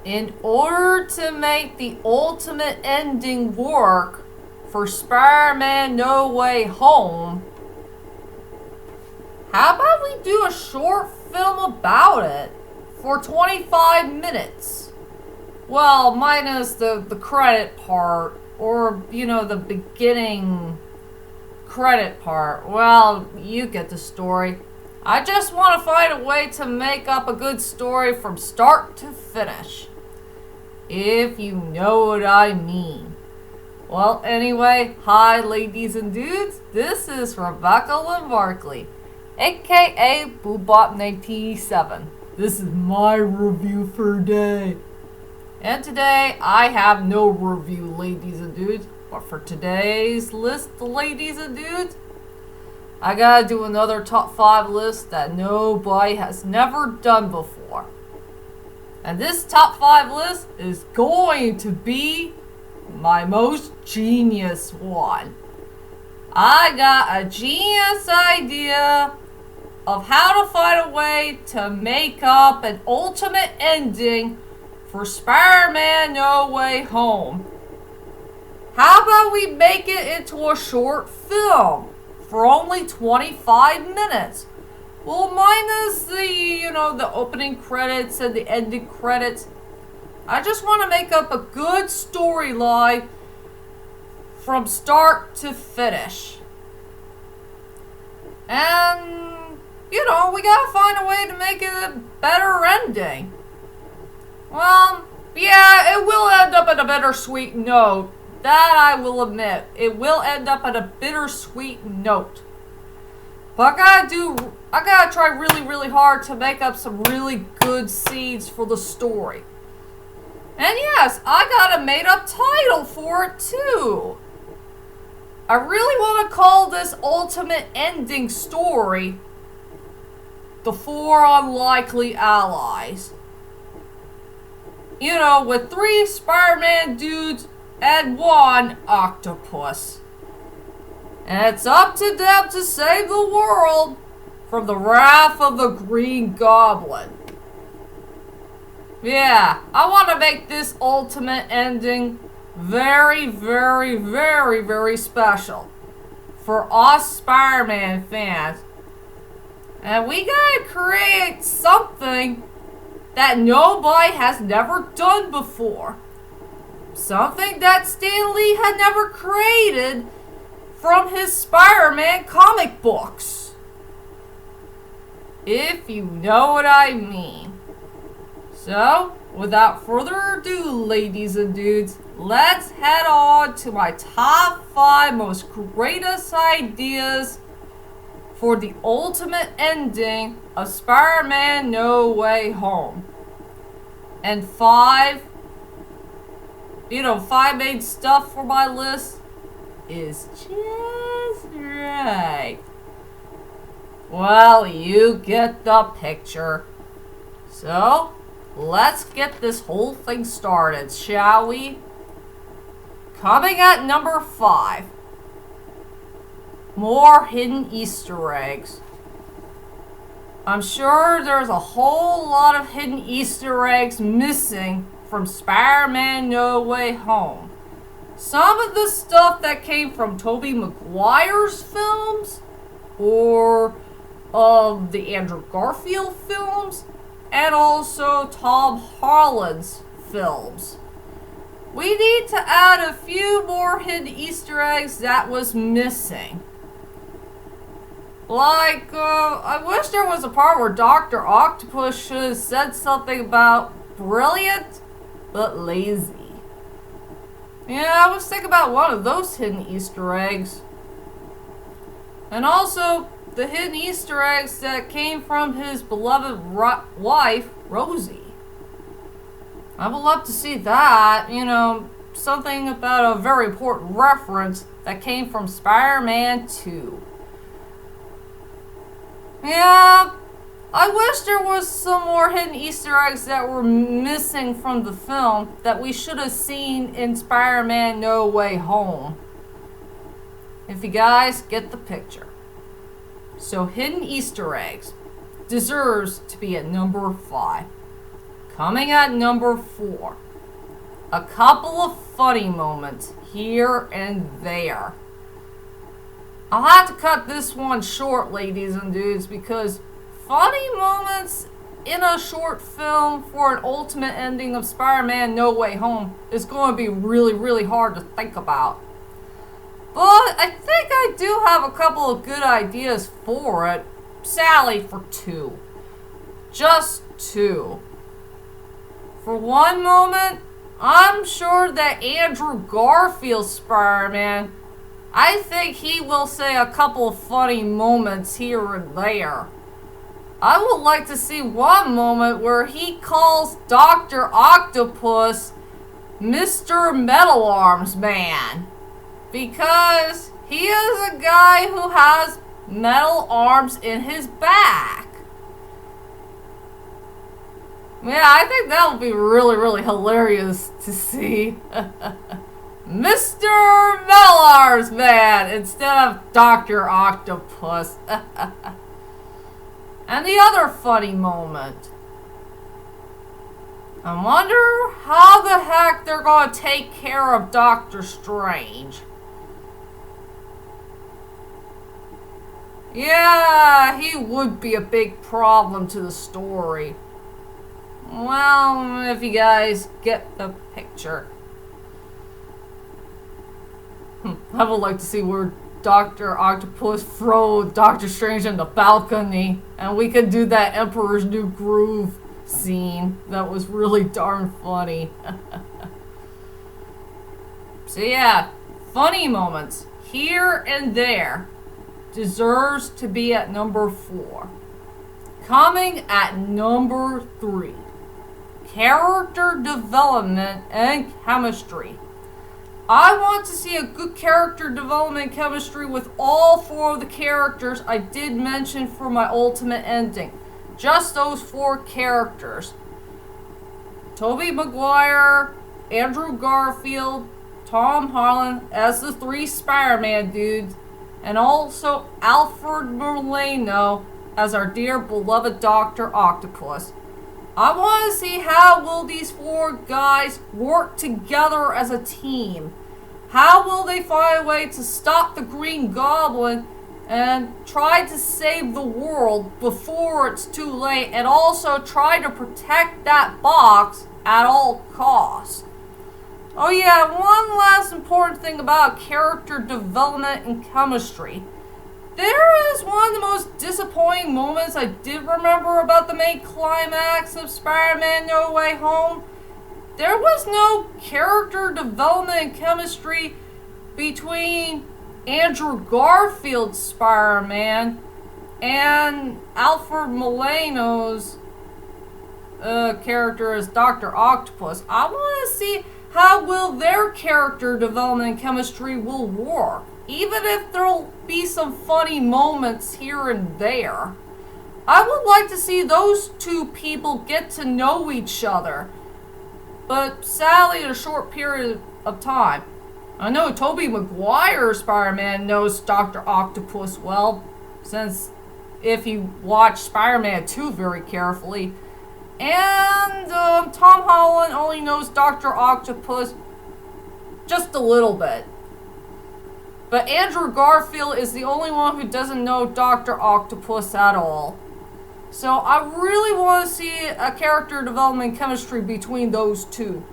In order to make the ultimate ending work for Spider-Man No Way Home, how about we do a short film about it for 25 minutes? Well, minus the credit part, or, the beginning credit part. Well, you get the story. I just want to find a way to make up a good story from start to finish. If you know what I mean. Well, anyway, hi ladies and dudes. This is Rebecca Lynn Barkley, aka Boobop1987. This is my review for today. And today, I have no review, ladies and dudes. But for today's list, ladies and dudes, I gotta do another top 5 list that nobody has never done before. And this top 5 list is going to be my most genius one. I got a genius idea of how to find a way to make up an ultimate ending for Spider-Man No Way Home. How about we make it into a short film for only 25 minutes? Well, minus the opening credits and the ending credits. I just want to make up a good storyline from start to finish. And, we gotta find a way to make it a better ending. Well, yeah, it will end up at a bittersweet note. That I will admit. It will end up at a bittersweet note. But I gotta try really, really hard to make up some really good scenes for the story. And yes, I got a made up title for it too. I really want to call this ultimate ending story The 4 Unlikely Allies. With 3 Spider-Man dudes and 1 octopus. And it's up to them to save the world from the wrath of the Green Goblin. Yeah, I want to make this ultimate ending very, very, very, very special for us Spider-Man fans. And we gotta create something that nobody has never done before. Something that Stan Lee had never created from his Spider-Man comic books. If you know what I mean. So, without further ado, ladies and dudes, let's head on to my top 5 most greatest ideas for the ultimate ending of Spider-Man No Way Home. And 5 main stuff for my list is just right. Well, you get the picture. So, let's get this whole thing started, shall we? Coming at number 5. More hidden Easter eggs. I'm sure there's a whole lot of hidden Easter eggs missing from Spider-Man No Way Home. Some of the stuff that came from Tobey Maguire's films, or the Andrew Garfield films, and also Tom Holland's films. We need to add a few more hidden Easter eggs that was missing. Like, I wish there was a part where Dr. Octopus should have said something about brilliant, but lazy. Yeah, I was thinking about one of those hidden Easter eggs. And also, the hidden Easter eggs that came from his beloved wife, Rosie. I would love to see that, something about a very important reference that came from Spider-Man 2. Yeah, I wish there was some more hidden Easter eggs that were missing from the film that we should have seen in Spider-Man No Way Home. If you guys get the picture. So hidden Easter eggs deserves to be at number 5. Coming at number 4. A couple of funny moments here and there. I'll have to cut this one short, ladies and dudes, because funny moments in a short film for an ultimate ending of Spider-Man No Way Home is going to be really, really hard to think about. But I think I do have a couple of good ideas for it. Sally, for 2. Just 2. For one moment, I'm sure that Andrew Garfield's Spider-Man, I think he will say a couple of funny moments here and there. I would like to see one moment where he calls Dr. Octopus Mr. Metal Arms Man. Because he is a guy who has metal arms in his back. Yeah, I think that would be really, really hilarious to see. Mr. Metal Arms Man instead of Dr. Octopus. And the other funny moment. I wonder how the heck they're going to take care of Doctor Strange. Yeah, he would be a big problem to the story. Well, if you guys get the picture. I would like to see where Dr. Octopus throw Doctor Strange in the balcony, and we could do that Emperor's New Groove scene. That was really darn funny. So yeah, funny moments here and there deserves to be at number 4. Coming at number 3. Character development and chemistry. I want to see a good character development chemistry with all 4 of the characters I did mention for my ultimate ending. Just those 4 characters. Tobey Maguire, Andrew Garfield, Tom Holland as the 3 Spider-Man dudes, and also Alfred Molina as our dear beloved Dr. Octopus. I want to see how will these 4 guys work together as a team. How will they find a way to stop the Green Goblin and try to save the world before it's too late, and also try to protect that box at all costs. Oh yeah, one last important thing about character development and chemistry. There is one of the most disappointing moments I did remember about the main climax of Spider-Man No Way Home. There was no character development and chemistry between Andrew Garfield's Spider-Man and Alfred Molina's character as Dr. Octopus. I want to see how will their character development and chemistry will work. Even if there'll be some funny moments here and there. I would like to see those 2 people get to know each other. But sadly, in a short period of time. I know Tobey Maguire's Spider-Man knows Dr. Octopus well, since if you watch Spider-Man 2 very carefully. And Tom Holland only knows Dr. Octopus just a little bit. But Andrew Garfield is the only one who doesn't know Dr. Octopus at all. So I really want to see a character development chemistry between those 2.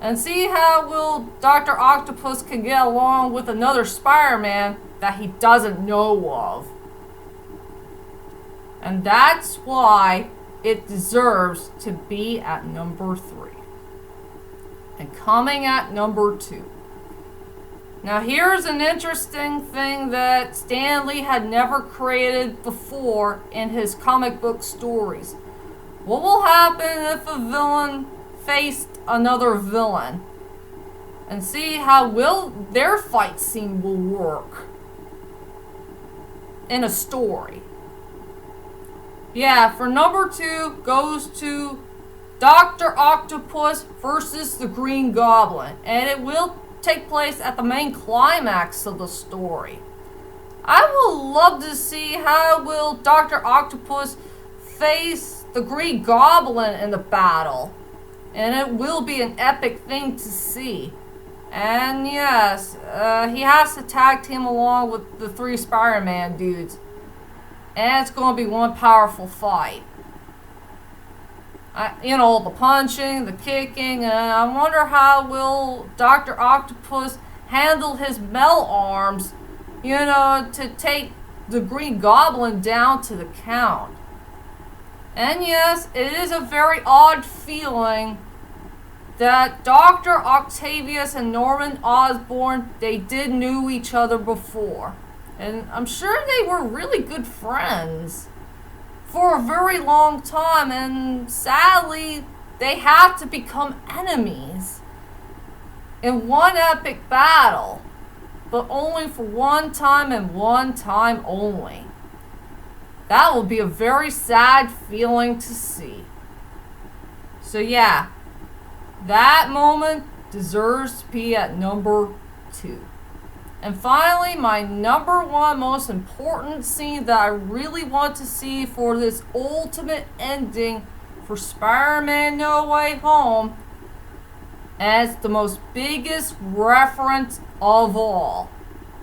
And see how will Dr. Octopus can get along with another Spider-Man that he doesn't know of. And that's why it deserves to be at number 3. And coming at number 2. Now here's an interesting thing that Stan Lee had never created before in his comic book stories. What will happen if a villain faced another villain? And see how will their fight scene will work in a story. Yeah, for number 2 goes to Dr. Octopus versus the Green Goblin. And it will take place at the main climax of the story. I would love to see how will Dr. Octopus face the Green Goblin in the battle. And it will be an epic thing to see. And yes, he has to tag team along with the 3 Spider-Man dudes. And it's going to be one powerful fight. You know, the punching, the kicking, and I wonder how will Dr. Octopus handle his metal arms, you know, to take the Green Goblin down to the count. And yes, it is a very odd feeling that Dr. Octavius and Norman Osborn, they did knew each other before. And I'm sure they were really good friends for a very long time, and sadly, they had to become enemies in one epic battle, but only for one time and one time only. That will be a very sad feeling to see. So yeah, that moment deserves to be at number 2. And finally, my number 1 most important scene that I really want to see for this ultimate ending for Spider-Man No Way Home, and it's the most biggest reference of all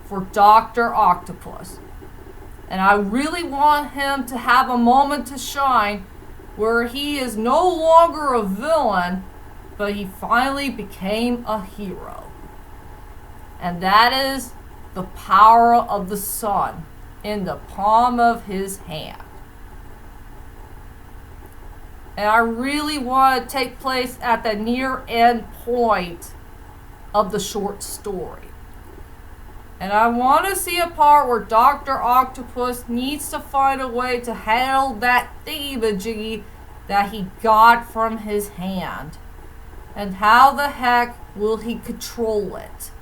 for Dr. Octopus. And I really want him to have a moment to shine where he is no longer a villain, but he finally became a hero. And that is the power of the sun in the palm of his hand. And I really want to take place at the near end point of the short story. And I want to see a part where Dr. Octopus needs to find a way to handle that thingamajiggy that he got from his hand. And how the heck will he control it?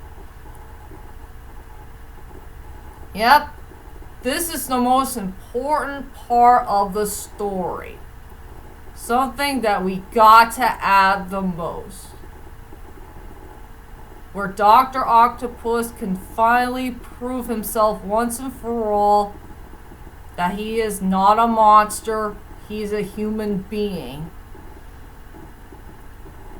Yep, this is the most important part of the story. Something that we got to add the most. Where Dr. Octopus can finally prove himself once and for all that he is not a monster, he's a human being.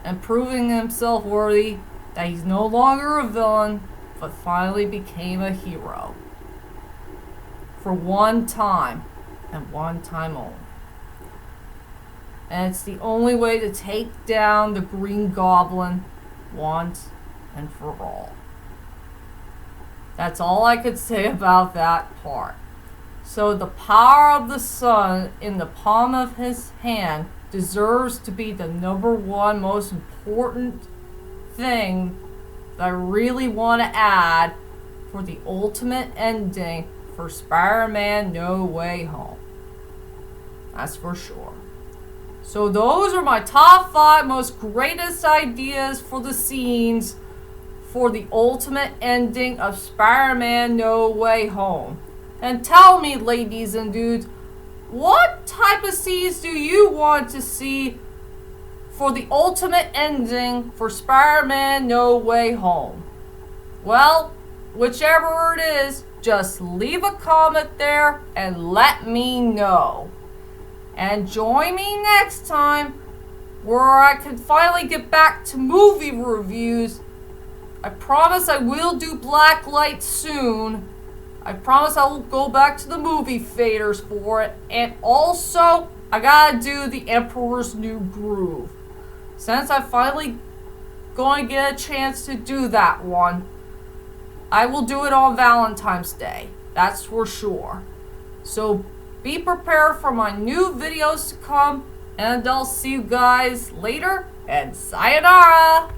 And proving himself worthy that he's no longer a villain, but finally became a hero. For one time, and one time only. And it's the only way to take down the Green Goblin once and for all. That's all I could say about that part. So the power of the sun in the palm of his hand deserves to be the number 1 most important thing that I really want to add for the ultimate ending for Spider-Man No Way Home. That's for sure. So those are my top 5 most greatest ideas for the scenes for the ultimate ending of Spider-Man No Way Home. And tell me, ladies and dudes, what type of scenes do you want to see for the ultimate ending for Spider-Man No Way Home? Well, whichever it is, just leave a comment there and let me know. And join me next time where I can finally get back to movie reviews. I promise I will do Blacklight soon. I promise I will go back to the movie theaters for it. And also, I gotta do The Emperor's New Groove. Since I'm finally going to get a chance to do that one, I will do it on Valentine's Day. That's for sure. So be prepared for my new videos to come. And I'll see you guys later. And sayonara!